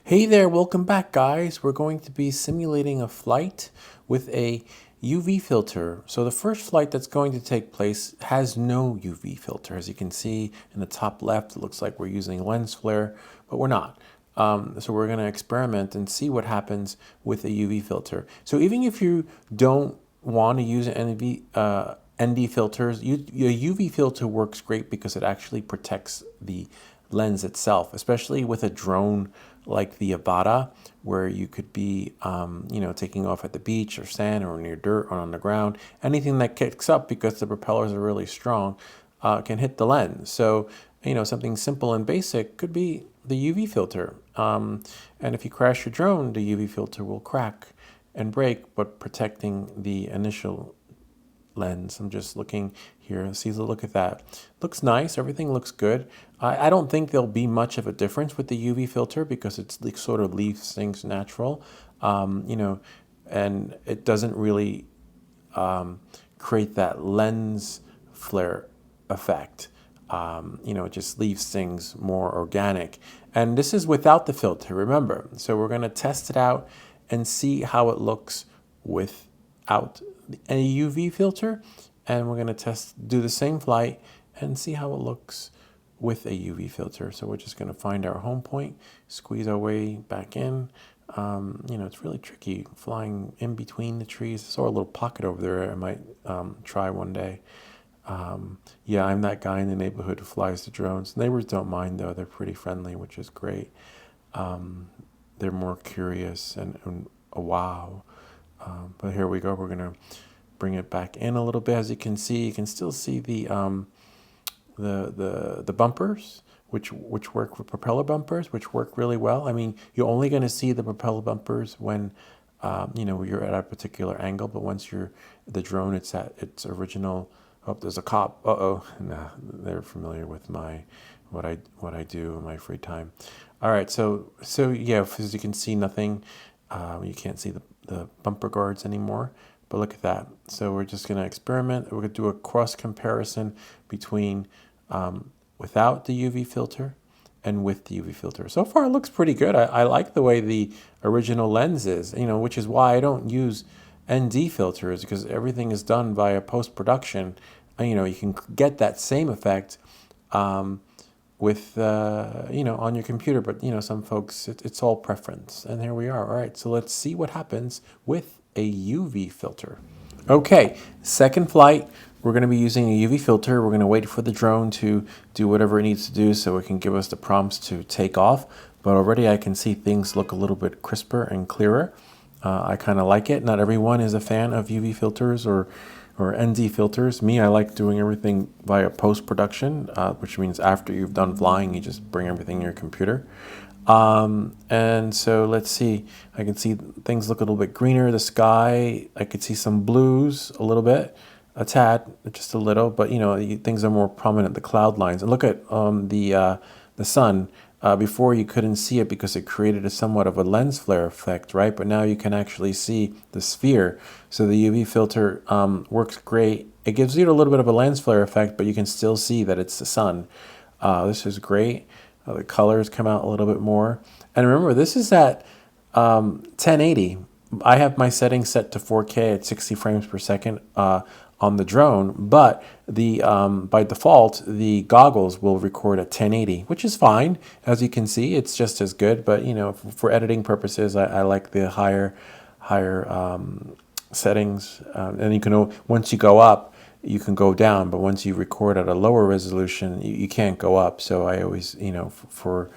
Hey there, welcome back, guys. We're going to be simulating a flight with a UV filter. So the first flight that's going to take place has no UV filter. As you can see in the top left, it looks like we're using lens flare, but we're not. So we're going to experiment and see what happens with a UV filter. So even if you don't want to use ND filters, a UV filter works great because it actually protects the lens itself, especially with a drone like the Avata, where you could be, taking off at the beach or sand or near dirt or on the ground. Anything that kicks up because the propellers are really strong can hit the lens. So, something simple and basic could be the UV filter. And if you crash your drone, the UV filter will crack and break, but protecting the initial lens. I'm just looking here. See, look at that. Looks nice. Everything looks good. I don't think there'll be much of a difference with the UV filter because it's like sort of leaves things natural, and it doesn't really create that lens flare effect. It just leaves things more organic. And this is without the filter, remember. So we're going to test it out and see how it looks without a UV filter. And we're going to do the same flight and see how it looks with a UV filter. So we're just going to find our home point, squeeze our way back in. It's really tricky flying in between the trees. I saw a little pocket over there I might try one day. Yeah, I'm that guy in the neighborhood who flies the drones. Neighbors don't mind though; they're pretty friendly, which is great. They're more curious and wow. But here we go. We're gonna bring it back in a little bit. As you can see, you can still see the bumpers, which work with propeller bumpers, which work really well. I mean, you're only going to see the propeller bumpers when you're at a particular angle. But once the drone, it's at its original. Oh, there's a cop. Nah, they're familiar with what I do in my free time. All right, so yeah, as you can see, nothing. You can't see the bumper guards anymore. But look at that. So we're just going to experiment. We're going to do a cross comparison between without the UV filter and with the UV filter. So far, it looks pretty good. I like the way the original lens is, which is why I don't use ND filters, because everything is done via post-production. You can get that same effect with, on your computer. But, some folks, it's all preference. And here we are. All right, so let's see what happens with a UV filter. Okay, second flight. We're going to be using a UV filter. We're going to wait for the drone to do whatever it needs to do so it can give us the prompts to take off. But already I can see things look a little bit crisper and clearer. I kind of like it. Not everyone is a fan of UV filters or ND filters. Me, I like doing everything via post-production, which means after you've done flying, you just bring everything in your computer. And so let's see, I can see things look a little bit greener. The sky, I could see some blues a little bit, a tad, just a little, but things are more prominent, the cloud lines. And look at the sun. Before you couldn't see it because it created somewhat of a lens flare effect, right? But now you can actually see the sphere. So the UV filter works great. It gives you a little bit of a lens flare effect, but you can still see that it's the sun. This is great. The colors come out a little bit more. And remember, this is at 1080. I have my settings set to 4K at 60 frames per second on the drone, but by default, the goggles will record at 1080, which is fine. As you can see, it's just as good. But for editing purposes, I like the higher settings. And you can, once you go up, you can go down, but once you record at a lower resolution, you can't go up. So I always, for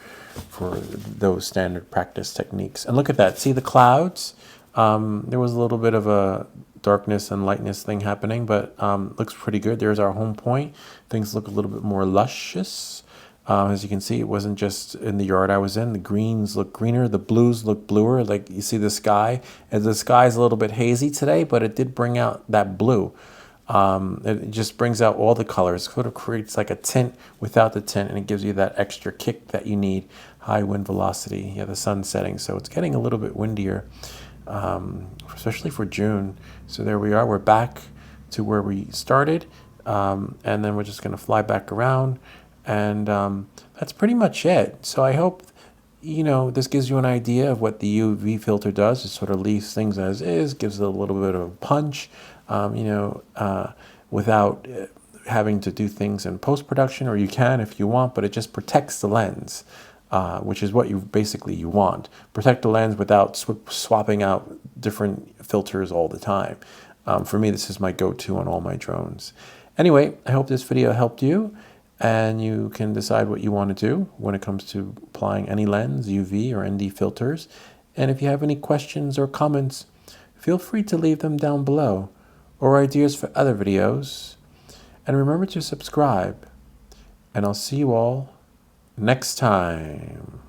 those standard practice techniques. And look at that. See the clouds? There was a little bit of a darkness and lightness thing happening, but looks pretty good. There's our home point. Things look a little bit more luscious. As you can see, it wasn't just in the yard I was in. The greens look greener. The blues look bluer. Like you see the sky. And the sky is a little bit hazy today, but it did bring out that blue. It just brings out all the colors, sort of creates like a tint without the tint, and it gives you that extra kick that you need. High wind velocity, yeah, the sun's setting, so it's getting a little bit windier, especially for June. So there we are, we're back to where we started, and then we're just going to fly back around, and that's pretty much it. So I hope you know, this gives you an idea of what the UV filter does. It sort of leaves things as is, gives it a little bit of a punch, without having to do things in post-production, or you can if you want, but it just protects the lens, which is what you want. Protect the lens without swapping out different filters all the time. For me, this is my go-to on all my drones. Anyway, I hope this video helped you, and you can decide what you want to do when it comes to applying any lens, UV or ND filters. And if you have any questions or comments, feel free to leave them down below, or ideas for other videos. And remember to subscribe, and I'll see you all next time.